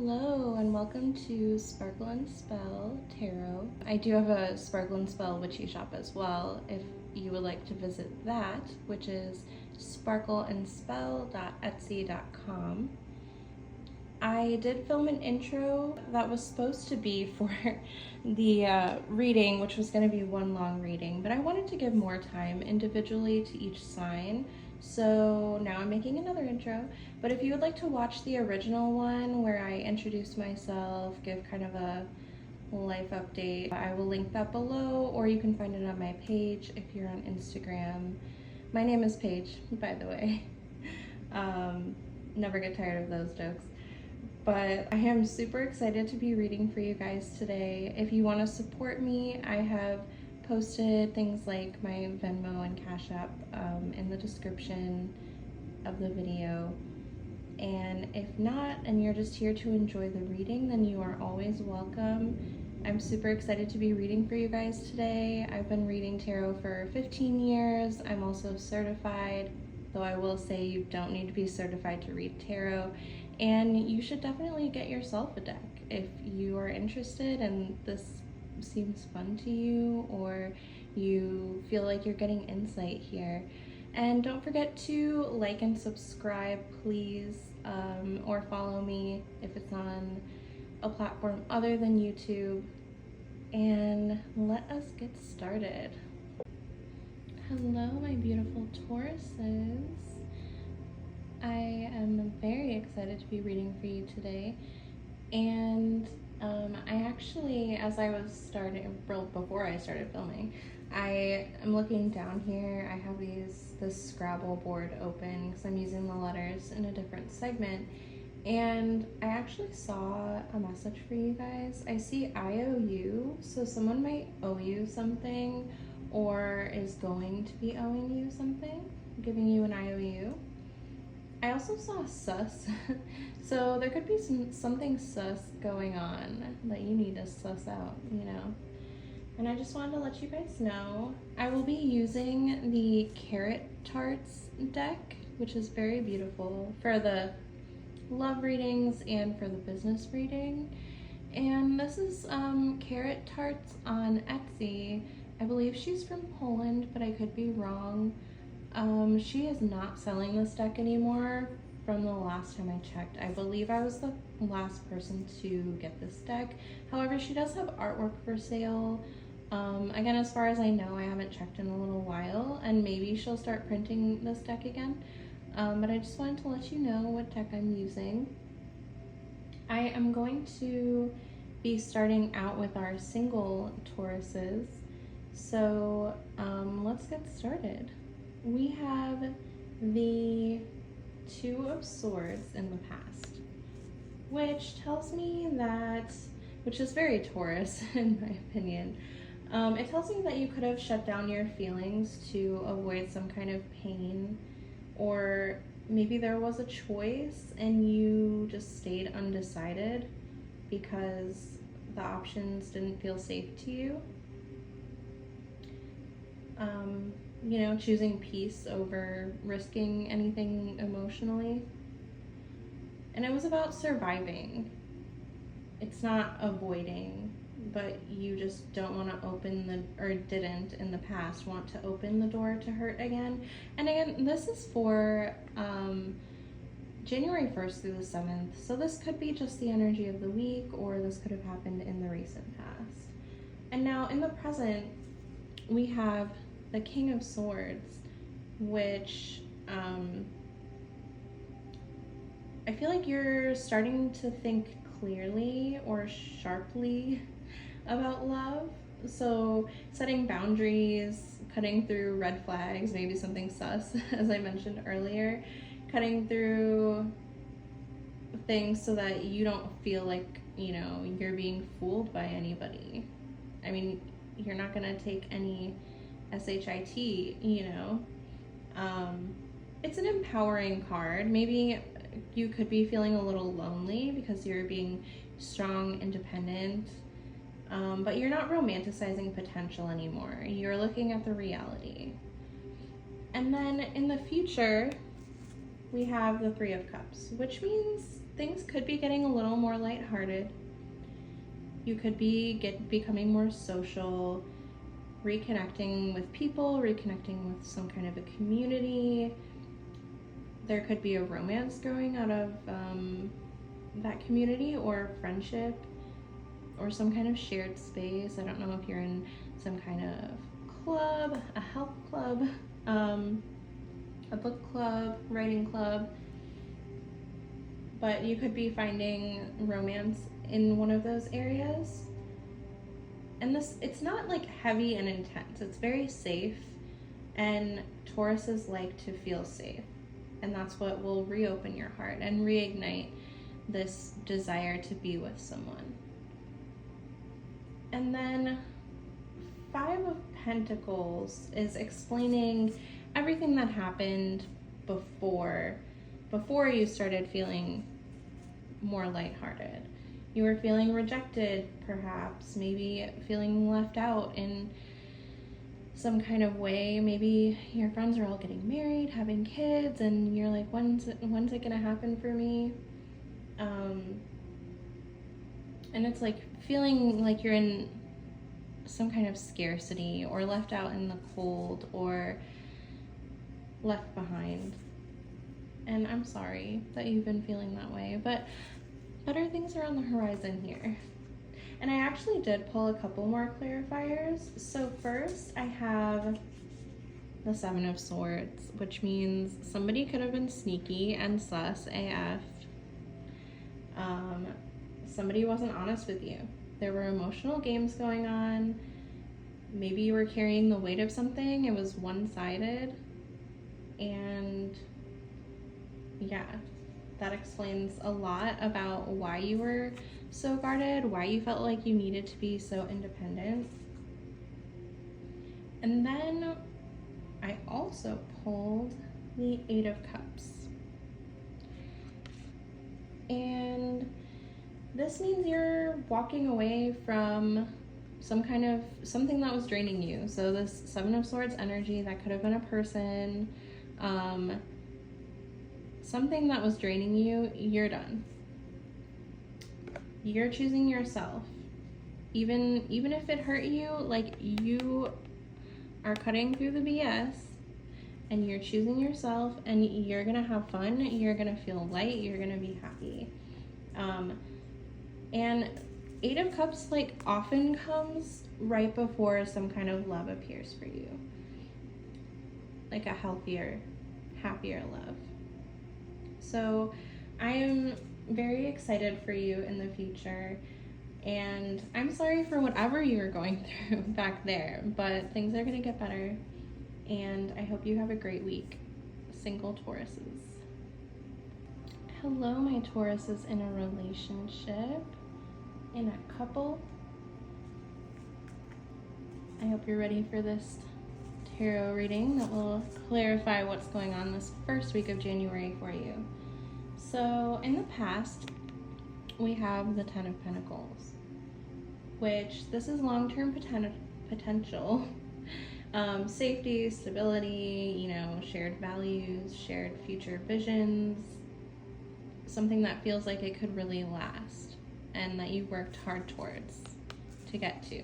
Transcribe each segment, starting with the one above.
Hello and welcome to Sparkle and Spell Tarot. I do have a Sparkle and Spell witchy shop as well if you would like to visit that, which is sparkleandspell.etsy.com. I did film an intro that was supposed to be for the reading, which was going to be one long reading, but I wanted to give more time individually to each sign. So now I'm making another intro, but if you would like to watch the original one where I introduce myself, give kind of a life update, I will link that below, or you can find it on my page if you're on Instagram. My name is Paige, by the way. Never get tired of those jokes. But I am super excited to be reading for you guys today. If you want to support me, I have posted things like my Venmo and Cash App in the description of the video. And if not, and you're just here to enjoy the reading, then you are always welcome. I'm super excited to be reading for you guys today. I've been reading tarot for 15 years. I'm also certified, though I will say you don't need to be certified to read tarot. And you should definitely get yourself a deck if you are interested and this seems fun to you, or you feel like you're getting insight here. And don't forget to like and subscribe, please, or follow me if it's on a platform other than YouTube. And let us get started. Hello, my beautiful Tauruses. I am very excited to be reading for you today. And I actually, as I was before I started filming, I am looking down here. I have this Scrabble board open because I'm using the letters in a different segment. And I actually saw a message for you guys. I see IOU, so someone might owe you something or is going to be owing you something, giving you an IOU. I also saw sus, so there could be something sus going on that you need to suss out, you know. And I just wanted to let you guys know, I will be using the Carrot Tarts deck, which is very beautiful for the love readings and for the business reading. And this is Carrot Tarts on Etsy. I believe she's from Poland, but I could be wrong. She is not selling this deck anymore from the last time I checked. I believe I was the last person to get this deck. However, she does have artwork for sale. Again, as far as I know, I haven't checked in a little while, and maybe she'll start printing this deck again. But I just wanted to let you know what deck I'm using. I am going to be starting out with our single Tauruses. So let's get started. We have the Two of Swords in the past, which tells me that, which is very Taurus in my opinion, it tells me that you could have shut down your feelings to avoid some kind of pain, or maybe there was a choice and you just stayed undecided because the options didn't feel safe to you. You know, choosing peace over risking anything emotionally. And it was about surviving. It's not avoiding, but you just don't want to open or didn't in the past want to open the door to hurt again. And again, this is for January 1st through the 7th. So this could be just the energy of the week, or this could have happened in the recent past. And now in the present, we have the King of Swords, which I feel like you're starting to think clearly or sharply about love. So setting boundaries, cutting through red flags, maybe something sus, as I mentioned earlier, cutting through things so that you don't feel like, you know, you're being fooled by anybody. I mean, you're not gonna take any SHIT, you know. It's an empowering card. Maybe you could be feeling a little lonely because you're being strong, independent, but you're not romanticizing potential anymore. You're looking at the reality. And then in the future, we have the Three of Cups, which means things could be getting a little more lighthearted. You could be becoming more social, reconnecting with people, reconnecting with some kind of a community. There could be a romance growing out of that community, or friendship, or some kind of shared space. I don't know if you're in some kind of club, a health club, a book club, writing club, but you could be finding romance in one of those areas. And it's not like heavy and intense, it's very safe, and Tauruses like to feel safe, and that's what will reopen your heart and reignite this desire to be with someone. And then Five of Pentacles is explaining everything that happened before you started feeling more lighthearted. You were feeling rejected, perhaps, maybe feeling left out in some kind of way. Maybe your friends are all getting married, having kids, and you're like, when's it gonna happen for me? And it's like feeling like you're in some kind of scarcity, or left out in the cold, or left behind. And I'm sorry that you've been feeling that way, but better things are on the horizon here. And I actually did pull a couple more clarifiers. So first, I have the Seven of Swords, which means somebody could have been sneaky and sus AF. Somebody wasn't honest with you. There were emotional games going on. Maybe you were carrying the weight of something. It was one-sided. And yeah, that explains a lot about why you were so guarded, why you felt like you needed to be so independent. And then I also pulled the Eight of Cups. And this means you're walking away from something that was draining you. So this Seven of Swords energy, that could have been a person, something that was draining you, you're done. You're choosing yourself. Even if it hurt you, like, you are cutting through the BS and you're choosing yourself, and you're gonna have fun, you're gonna feel light, you're gonna be happy. And Eight of Cups, like, often comes right before some kind of love appears for you. Like a healthier, happier love. So I am very excited for you in the future, and I'm sorry for whatever you were going through back there, but things are gonna get better, and I hope you have a great week, single Tauruses. Hello, my Tauruses in a relationship, in a couple. I hope you're ready for this tarot reading that will clarify what's going on this first week of January for you. So in the past, we have the Ten of Pentacles, which this is long-term potential, safety, stability, shared values, shared future visions, something that feels like it could really last and that you worked hard towards to get to.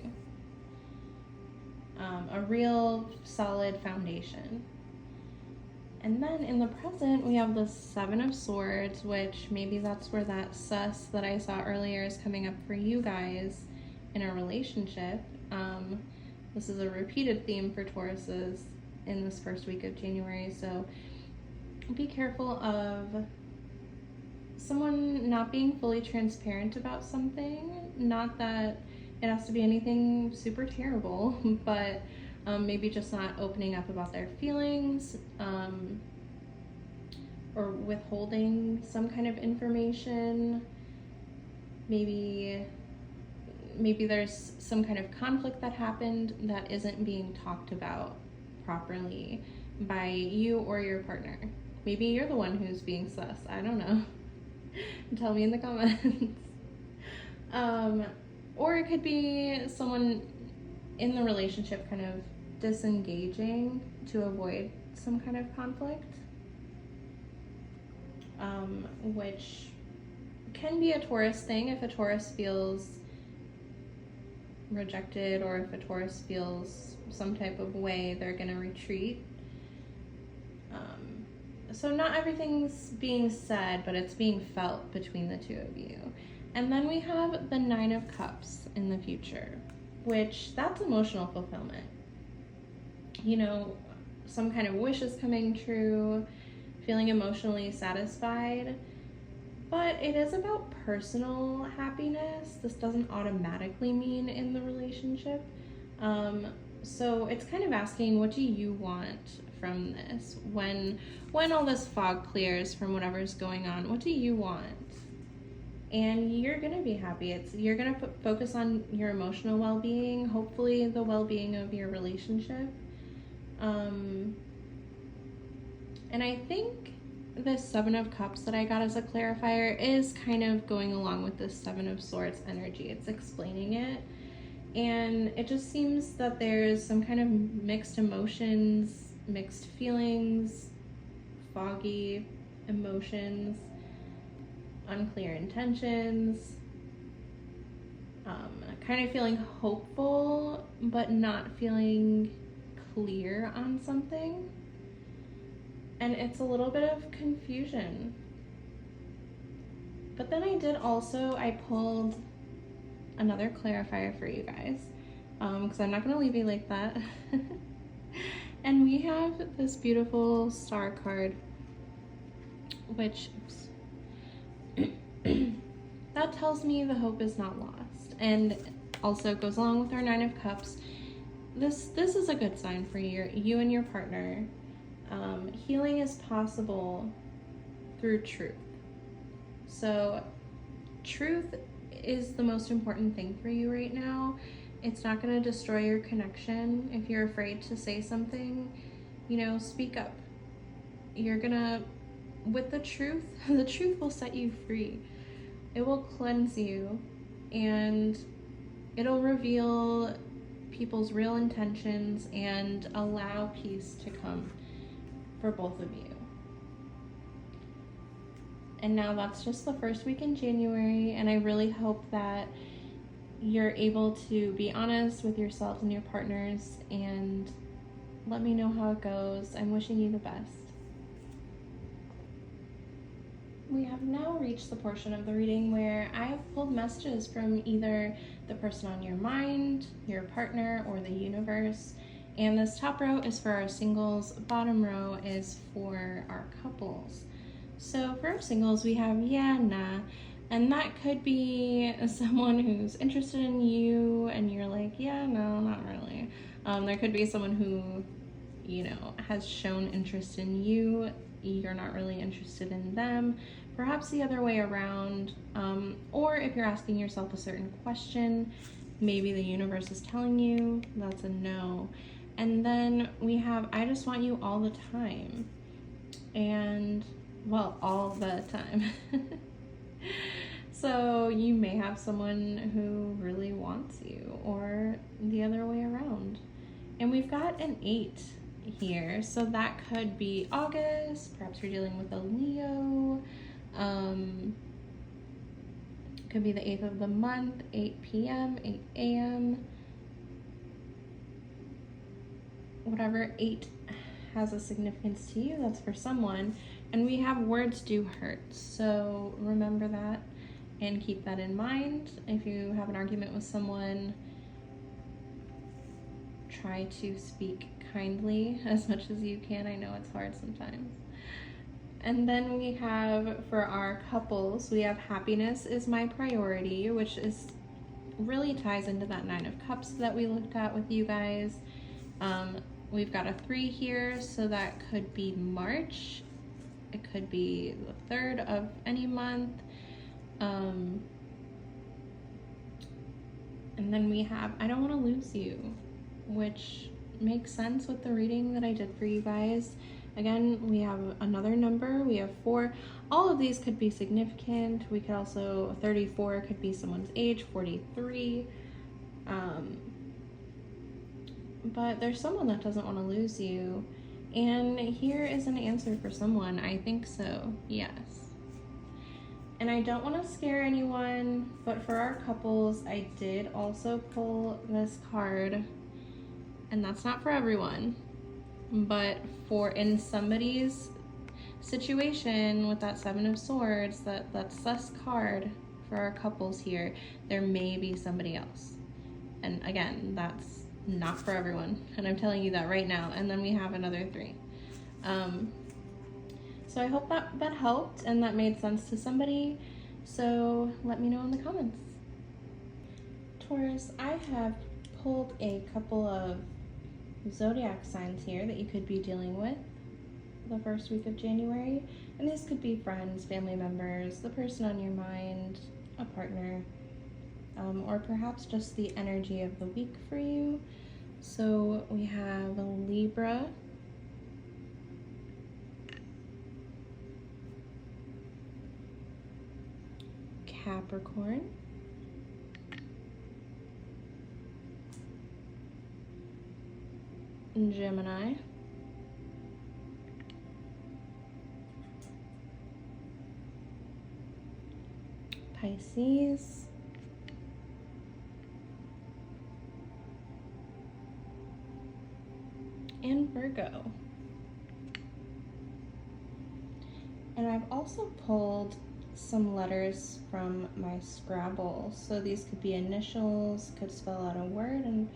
A real solid foundation. And then in the present, we have the Seven of Swords, which maybe that's where that sus that I saw earlier is coming up for you guys in a relationship. This is a repeated theme for Tauruses in this first week of January, so be careful of someone not being fully transparent about something. Not that it has to be anything super terrible, but maybe just not opening up about their feelings, or withholding some kind of information. Maybe there's some kind of conflict that happened that isn't being talked about properly by you or your partner. Maybe you're the one who's being sus. I don't know. Tell me in the comments. Or it could be someone in the relationship kind of disengaging to avoid some kind of conflict, which can be a Taurus thing. If a Taurus feels rejected, or if a Taurus feels some type of way, they're going to retreat. So not everything's being said, but it's being felt between the two of you. And then we have the Nine of Cups in the future, which that's emotional fulfillment. You know, some kind of wish is coming true, feeling emotionally satisfied. But it is about personal happiness. This doesn't automatically mean in the relationship. So it's kind of asking, what do you want from this? When all this fog clears from whatever's going on, what do you want? And you're gonna be happy. You're gonna focus on your emotional well-being, hopefully the well-being of your relationship. And I think this Seven of Cups that I got as a clarifier is kind of going along with this Seven of Swords energy. It's explaining it. And it just seems that there's some kind of mixed emotions, mixed feelings, foggy emotions, unclear intentions, kind of feeling hopeful, but not feeling clear on something. And it's a little bit of confusion. But then I pulled another clarifier for you guys, because I'm not going to leave you like that. And we have this beautiful star card, which that tells me the hope is not lost, and also goes along with our Nine of Cups. This is a good sign for you and your partner. Healing is possible through truth. So truth is the most important thing for you right now. It's not going to destroy your connection. If you're afraid to say something, speak up. With the truth will set you free. It will cleanse you, and it'll reveal people's real intentions and allow peace to come for both of you. And now that's just the first week in January, and I really hope that you're able to be honest with yourselves and your partners, and let me know how it goes. I'm wishing you the best. We have now reached the portion of the reading where I have pulled messages from either the person on your mind, your partner, or the universe. And this top row is for our singles, bottom row is for our couples. So for our singles, we have yeah, nah, and that could be someone who's interested in you and you're like, yeah, no, not really. There could be someone who, has shown interest in you, you're not really interested in them, perhaps the other way around. Or if you're asking yourself a certain question, maybe the universe is telling you that's a no. And then we have I just want you all the time. And all the time. So you may have someone who really wants you, or the other way around. And we've got an 8 here, so that could be August. Perhaps you're dealing with a Leo. Could be the 8th of the month, 8 p.m., 8 a.m. Whatever 8 has a significance to you, that's for someone. And we have words do hurt, so remember that and keep that in mind. If you have an argument with someone, try to speak kindly as much as you can. I know it's hard sometimes. And then we have, for our couples, we have happiness is my priority, which really ties into that 9 of Cups that we looked at with you guys. We've got a 3 here, so that could be March. It could be the 3rd of any month. And then we have I don't want to lose you, which makes sense with the reading that I did for you guys. Again, we have another number. We have 4. All of these could be significant. We could also, 34 could be someone's age, 43. But there's someone that doesn't want to lose you. And here is an answer for someone. I think so, yes. And I don't want to scare anyone, but for our couples, I did also pull this card, and that's not for everyone, but for in somebody's situation with that Seven of Swords, that sus card for our couples here, there may be somebody else. And again, that's not for everyone, and I'm telling you that right now. And then we have another 3. So I hope that helped and that made sense to somebody. So let me know in the comments. Taurus, I have pulled a couple of zodiac signs here that you could be dealing with the first week of January. And these could be friends, family members, the person on your mind, a partner, or perhaps just the energy of the week for you. So we have Libra, Capricorn, Gemini, Pisces, and Virgo. And I've also pulled some letters from my Scrabble. So these could be initials, could spell out a word, and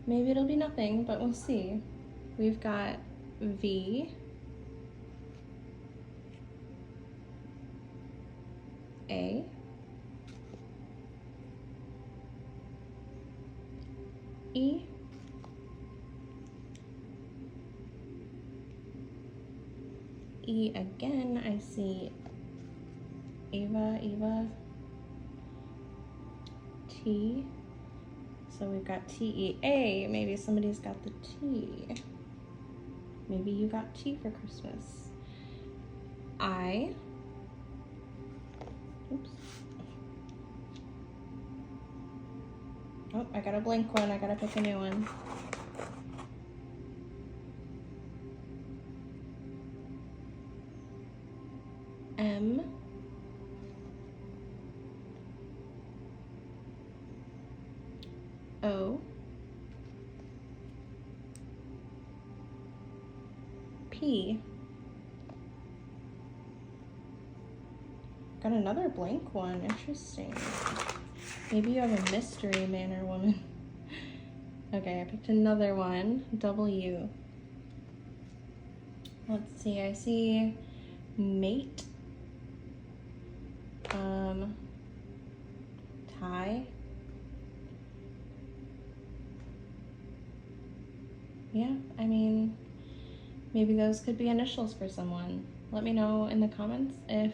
maybe it'll be nothing, but we'll see. We've got V, A, E, E again, I see Eva, T, so we've got TEA, maybe somebody's got the T, maybe you got tea for Christmas. I, oops, oh, I got a blank one, I gotta pick a new one. M, O, P. Got another blank one, interesting. Maybe you have a mystery man or woman. Okay, I picked another one, W. Let's see, I see mate, tie. Yeah, I mean, maybe those could be initials for someone. Let me know in the comments if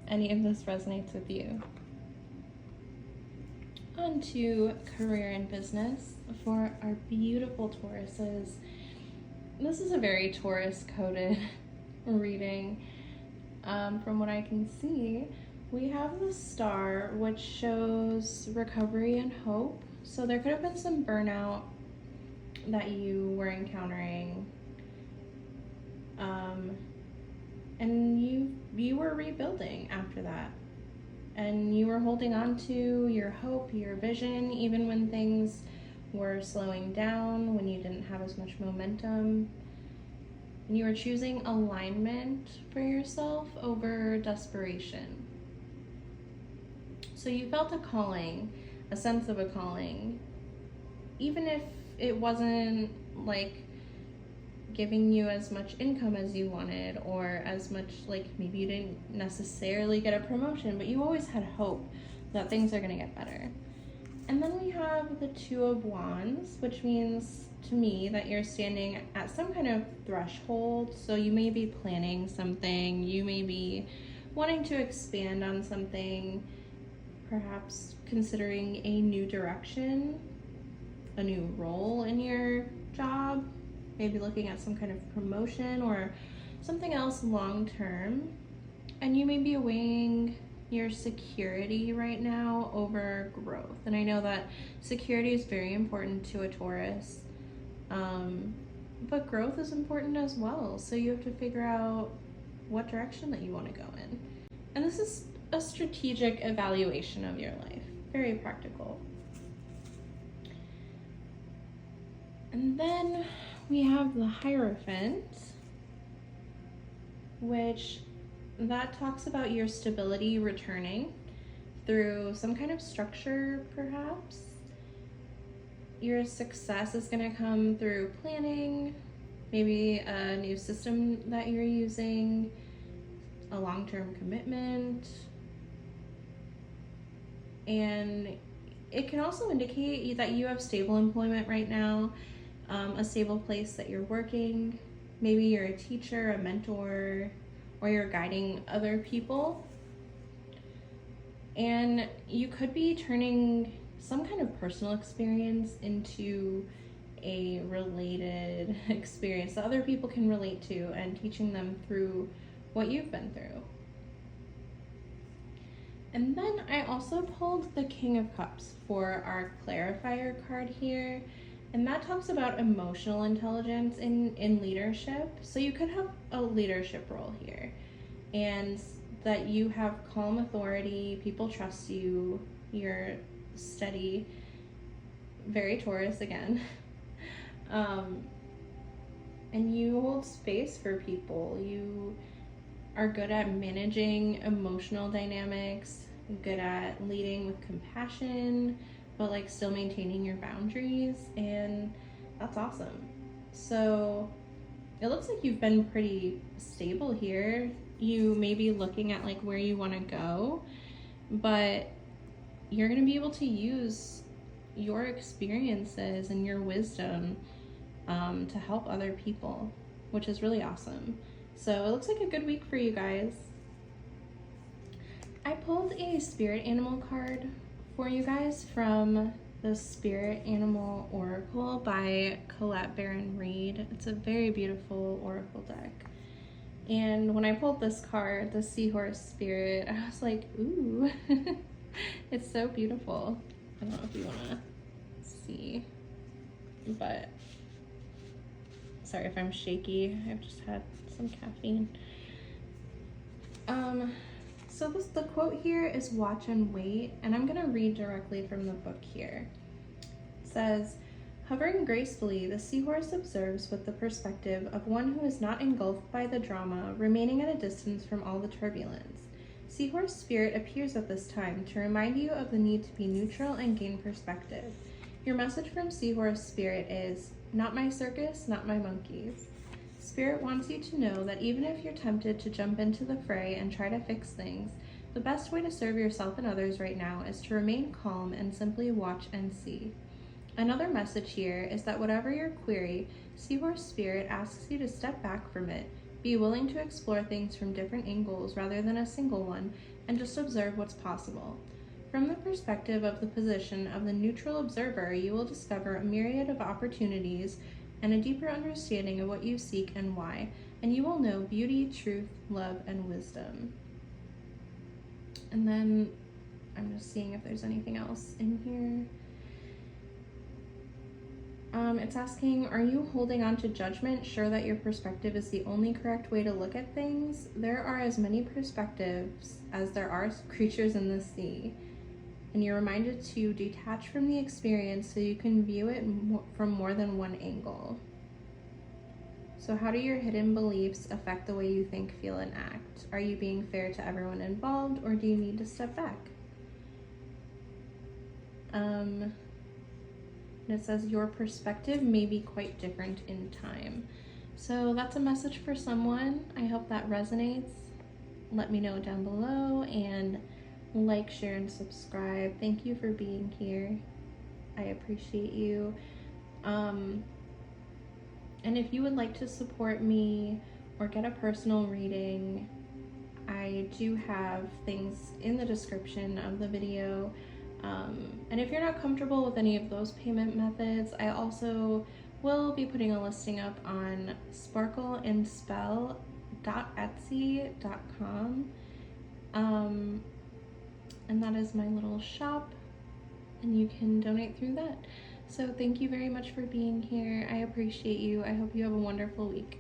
any of this resonates with you. On to career and business for our beautiful Tauruses. This is a very Taurus-coded reading. From what I can see, we have the star, which shows recovery and hope. So there could have been some burnout that you were encountering, and you were rebuilding after that, and you were holding on to your hope, your vision, even when things were slowing down, when you didn't have as much momentum. And you were choosing alignment for yourself over desperation. So you felt a calling, a sense of a calling, even if it wasn't like giving you as much income as you wanted, or as much, like maybe you didn't necessarily get a promotion, but you always had hope that things are gonna get better. And then we have the Two of Wands, which means to me that you're standing at some kind of threshold. So you may be planning something, you may be wanting to expand on something, perhaps considering a new direction, a new role in your job, maybe looking at some kind of promotion or something else long term. And you may be weighing your security right now over growth. And I know that security is very important to a Taurus, but growth is important as well. So you have to figure out what direction that you want to go in. And this is a strategic evaluation of your life. Very practical. And then we have the Hierophant, which that talks about your stability returning through some kind of structure, perhaps. Your success is going to come through planning, maybe a new system that you're using, a long-term commitment. And it can also indicate that you have stable employment right now, a stable place that you're working. Maybe you're a teacher, a mentor, or you're guiding other people. And you could be turning some kind of personal experience into a related experience that other people can relate to, and teaching them through what you've been through. And then I also pulled the King of Cups for our clarifier card here. And that talks about emotional intelligence in leadership. So you could have a leadership role here, and that you have calm authority, people trust you, you're steady, very Taurus again. And you hold space for people. You are good at managing emotional dynamics, good at leading with compassion, but like still maintaining your boundaries, and that's awesome. So it looks like you've been pretty stable here. You may be looking at like where you want to go, but you're going to be able to use your experiences and your wisdom to help other people, which is really awesome. So it looks like a good week for you guys. I pulled a spirit animal card for you guys from the Spirit Animal Oracle by Colette Baron Reed. It's a very beautiful oracle deck. And when I pulled this card, the Seahorse Spirit, I was like, ooh, it's so beautiful. I don't know if you want to see, but sorry if I'm shaky. I've just had some caffeine. So the quote here is watch and wait, and I'm going to read directly from the book here. It says, hovering gracefully, the seahorse observes with the perspective of one who is not engulfed by the drama, remaining at a distance from all the turbulence. Seahorse Spirit appears at this time to remind you of the need to be neutral and gain perspective. Your message from Seahorse Spirit is, not my circus, not my monkeys. Spirit wants you to know that even if you're tempted to jump into the fray and try to fix things, the best way to serve yourself and others right now is to remain calm and simply watch and see. Another message here is that whatever your query, Seahorse Spirit asks you to step back from it, be willing to explore things from different angles rather than a single one, and just observe what's possible. From the perspective of the position of the neutral observer, you will discover a myriad of opportunities and a deeper understanding of what you seek and why, and you will know beauty, truth, love, and wisdom. And then I'm just seeing if there's anything else in here. It's asking, are you holding on to judgment, sure that your perspective is the only correct way to look at things? There are as many perspectives as there are creatures in the sea, and you're reminded to detach from the experience so you can view it from more than one angle. So how do your hidden beliefs affect the way you think, feel, and act? Are you being fair to everyone involved, or do you need to step back? And it says your perspective may be quite different in time. So that's a message for someone. I hope that resonates. Let me know down below, and like, share, and subscribe. Thank you for being here. I appreciate you. And if you would like to support me or get a personal reading, I do have things in the description of the video. And if you're not comfortable with any of those payment methods, I also will be putting a listing up on sparkleandspell.etsy.com. And that is my little shop, and you can donate through that. So thank you very much for being here. I appreciate you. I hope you have a wonderful week.